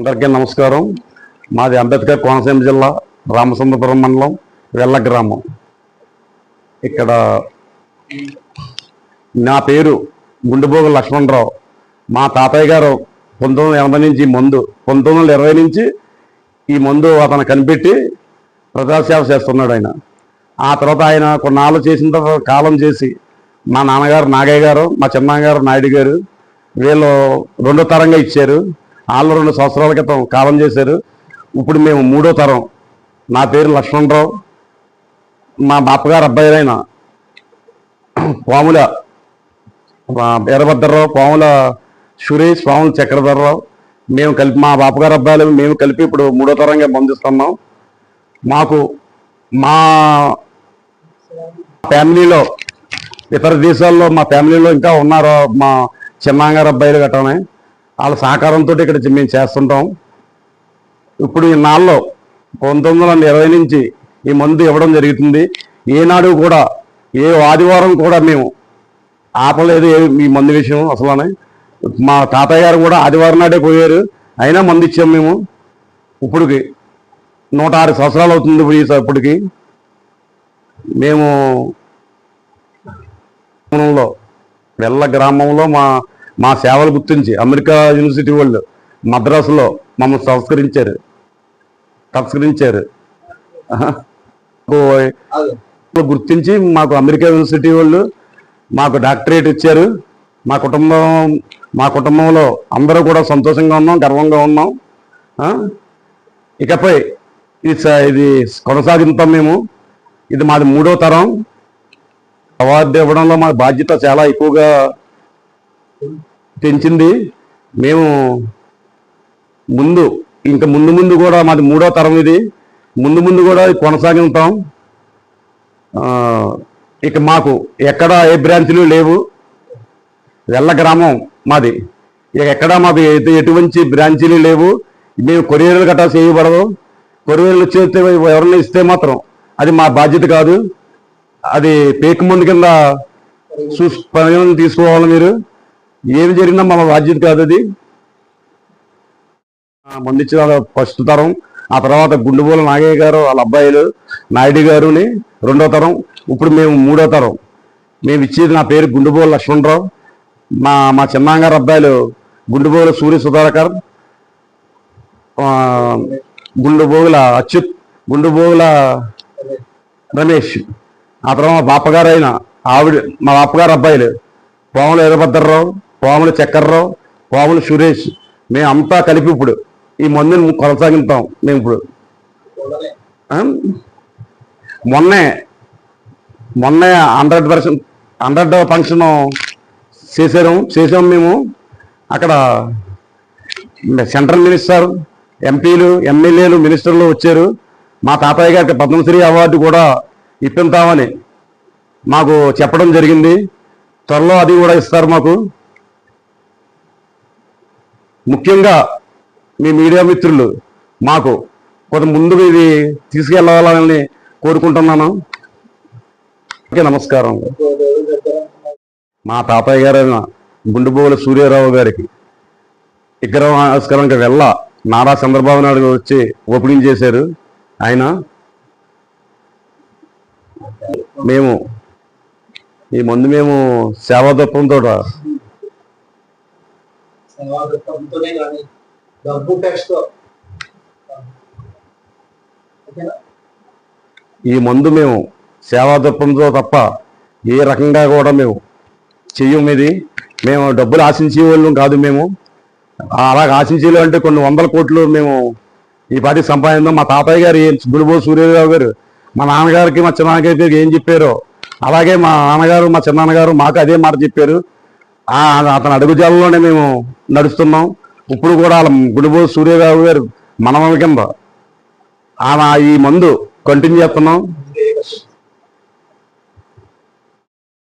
అందరికీ నమస్కారం. మాది అంబేద్కర్ కోనసీమ జిల్లా రామచంద్రపురం మండలం వెల్ల గ్రామం. ఇక్కడ నా పేరు గుండుబోగు లక్ష్మణరావు. మా తాతయ్య గారు 1980 నుంచి మందు 1920 నుంచి ఈ మందు అతను కనిపెట్టి ప్రజాసేవ చేస్తున్నాడు ఆయన. ఆ తర్వాత ఆయన కొన్నాళ్ళు చేసిన తర్వాత కాలం చేసి మా నాన్నగారు నాగయ్య గారు, మా చిన్నగారు నాయుడు గారు వీళ్ళు రెండో తరంగా ఇచ్చారు. వాళ్ళు 2 సంవత్సరాల క్రితం కాలం చేశారు. ఇప్పుడు మేము 3వ తరం. నా పేరు లక్ష్మణరావు. మా బాపగారు అబ్బాయిలైన పాముల వీరభద్రరావు, పాముల సురేష్, పాముల చక్రధరరావు మేము కలిపి మా బాపగారు అబ్బాయిలు మేము కలిపి ఇప్పుడు 3వ తరంగా పొందిస్తున్నాం. మాకు మా ఫ్యామిలీలో ఇతర దేశాల్లో మా ఫ్యామిలీలో ఇంకా ఉన్నారు. మా చిన్నగారు అబ్బాయిలు గట్రానే వాళ్ళ సహకారంతో ఇక్కడ మేము చేస్తుంటాం. ఇప్పుడు ఈ నాళ్ళలో 1920 నుంచి ఈ మందు ఇవ్వడం జరుగుతుంది. ఏనాడు కూడా ఏ ఆదివారం కూడా మేము ఆపలేదు ఈ మందు విషయం. అసలు మా తాతయ్య గారు కూడా ఆదివారం నాడే పోయారు, అయినా మందు ఇచ్చాం మేము. ఇప్పటికి 106 సంవత్సరాలు అవుతుంది. ఇప్పటికి మేము వెల్ల గ్రామంలో మా సేవలు గుర్తించి అమెరికా యూనివర్సిటీ వాళ్ళు మద్రాసులో మమ్మల్ని తస్కరించారు గుర్తించి మాకు అమెరికా యూనివర్సిటీ వాళ్ళు మాకు డాక్టరేట్ ఇచ్చారు. మా కుటుంబంలో అందరూ కూడా సంతోషంగా ఉన్నాం, గర్వంగా ఉన్నాం. ఇకపై ఇది కొనసాగిస్తాం మేము. ఇది మాది 3వ తరం. అవార్డు ఇవ్వడంలో మా బాధ్యత చాలా ఎక్కువగా పెంచింది. మేము ముందు కూడా మాది 3వ తరం. ఇది ముందు కూడా కొనసాగిస్తాం. ఇక మాకు ఎక్కడ ఏ బ్రాంచ్లు లేవు. వెల్ల గ్రామం మాది. ఇక ఎక్కడ మాకు ఎటువంటి బ్రాంచీలు లేవు. మేము కొరియర్లు గట్రా చేయబడదు. కొరియర్లు చేస్తే ఎవరిని ఇస్తే మాత్రం అది మా బాధ్యత కాదు. అది పేక ముందు కింద పరిగణన తీసుకోవాలి. మీరు ఏమి జరిగినా మా బాధ్యత కాదు. అది మందిచ్చిన ఫస్ట్ తరం. ఆ తర్వాత గుండుబోల నాగయ్య గారు వాళ్ళ అబ్బాయిలు నాయుడు గారుని 2వ తరం. ఇప్పుడు మేము 3వ తరం. మేము ఇచ్చేది నా పేరు గుండుబోల లక్ష్మణరావు. మా చిన్నగారు అబ్బాయిలు గుండుబోగుల సూర్య సుధాకర్, గుండుబోగుల అచ్యుత్, గుండుబోగుల రమేష్. ఆ తర్వాత మా బాపగారు అయిన మా బాపగారు అబ్బాయిలు పాముల వీరభద్రరావు, పాముల చక్రరావు, పాముల సురేష్. మేము అంతా కలిపి ఇప్పుడు ఈ మందుని కొనసాగిస్తాం. మేము ఇప్పుడు మొన్నే 100% ఫంక్షన్ చేసాము మేము. అక్కడ సెంట్రల్ మినిస్టర్, ఎంపీలు, ఎమ్మెల్యేలు, మినిస్టర్లు వచ్చారు. మా తాతయ్య గారికి పద్మశ్రీ అవార్డు కూడా ఇప్పిస్తామని మాకు చెప్పడం జరిగింది. త్వరలో అది కూడా ఇస్తారు మాకు. ముఖ్యంగా మీ మీడియా మిత్రులు మాకు కొంత ముందుకు ఇది తీసుకెళ్ళాలని కోరుకుంటున్నాను. నమస్కారం. మా తాతయ్య గారైన గుండుబోగుల సూర్యారావు గారికి విగ్రహం ఆవిష్కరణకి వెళ్ళ నారా చంద్రబాబు నాయుడు వచ్చి ఓపెనింగ్ చేశారు. ఆయన ఈ మందు మేము సేవాదత్వంతో ఈ మందు మేము సేవాదత్వంతో తప్ప ఏ రకంగా కూడా మేము చెయ్యం. ఇది మేము డబ్బులు ఆశించే వాళ్ళం కాదు. మేము అలాగ ఆశించేలు అంటే కొన్ని 100 కోట్లు మేము ఈ పాటికి సంపాదించాం. మా తాతయ్య గారు గుండుబోగు సూర్యరావు గారు మా నాన్నగారికి మా చిన్నగారికి ఏం చెప్పారో అలాగే మా నాన్నగారు మా చిన్నాన్నగారు మాకు అదే మాట చెప్పారు. అతని అడుగుజాలలోనే మేము నడుస్తున్నాం. ఇప్పుడు కూడా గుండుబోగు సూర్యరావు గారు మనమ కింద ఈ మందు కంటిన్యూ చేస్తున్నాం.